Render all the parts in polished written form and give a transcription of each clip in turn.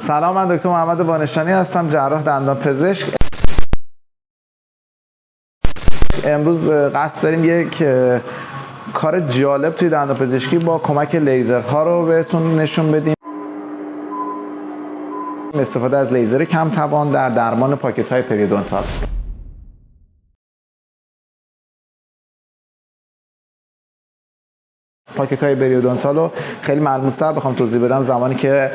سلام، من دکتر محمد بانشانی هستم، جراح دندان پزشک. امروز قصد داریم یک کار جالب توی دندان پزشکی با کمک لیزرها رو بهتون نشون بدیم. استفاده از لیزر کم توان در درمان پاکت های پریودونتال. پاکت های پریودونتال رو خیلی ملموس‌تر بخوام توضیح بدم، زمانی که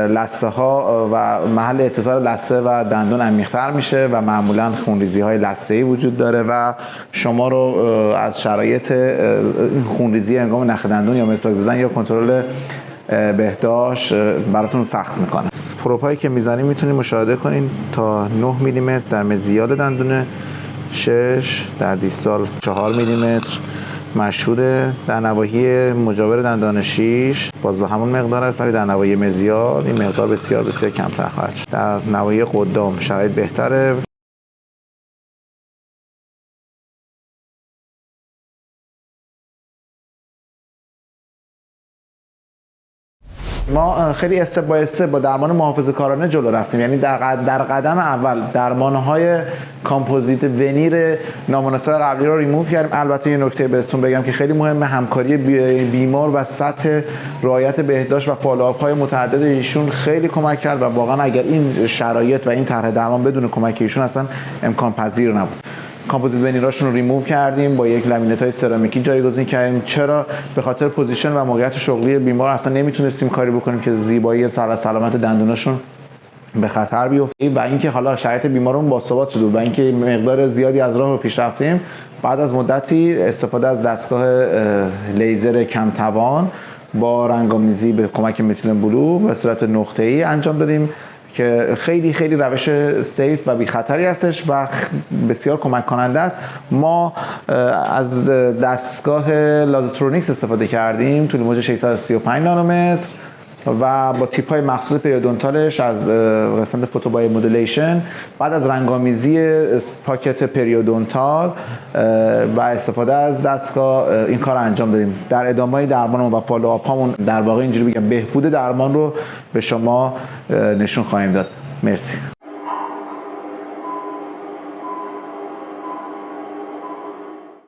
لثه ها و محل اتصال لثه و دندون عمیق‌تر میشه و معمولا خونریزی های لثه‌ای وجود داره و شما رو از شرایط خونریزی هنگام نخ دندون یا مسواک زدن یا کنترل بهداشت براتون سخت میکنه. پروب‌هایی که میزنیم میتونید مشاهده کنین تا 9 میلیمتر در مزیال دندون 6، در دیستال 4 میلیمتر مشهوده، در نواحی مجاور دندان 6 باز به همون مقدار است، ولی در نواحی مزیال این مقدار بسیار کمتر خواهد شد. در نواحی قدام شرایط بهتره. ما خیلی استپ بای استپ با درمان محافظه‌کارانه جلو رفتیم، یعنی در قدم اول درمان‌های کامپوزیت ونیر نامناسب قبلی رو ریموو کردیم. البته یه نکته بهتون بگم که خیلی مهمه، همکاری بیمار و سطح رعایت بهداشت و فالوآپ‌های متعدد ایشون خیلی کمک کرد و واقعا اگر این شرایط و این طرح درمان بدون کمک ایشون اصلا امکان پذیر نبود. کامپوزیت ونیراشون رو ریموو کردیم، با یک لامینت های سرامیکی جایگزین کردیم. چرا؟ به خاطر پوزیشن و موقعیت شغلی بیمار اصلا نمیتونستیم کاری بکنیم که زیبایی سلامت دندوناشون به خطر بیفته و اینکه حالا شرایط بیمارمون باثبات شده و اینکه مقدار زیادی از راه رو پیش رفتیم. بعد از مدتی استفاده از دستگاه لیزر کم توان با رنگ‌آمیزی به کمک متیل بلو به صورت نقطه‌ای انجام دادیم که خیلی روش سیف و بی خطری هستش و بسیار کمک کننده است. ما از دستگاه لازوترونیکس استفاده کردیم، طول موج 635 نانومتر و با تیپ های مخصوص پریودونتالش از قسمت فوتوبای مدولیشن. بعد از رنگ‌آمیزی پاکت پریودونتال و استفاده از دستگاه این کار انجام دادیم. در ادامه درمانمون و فالوآپ هامون در واقع اینجوری بگم بهبود درمان رو به شما نشون خواهیم داد. مرسی.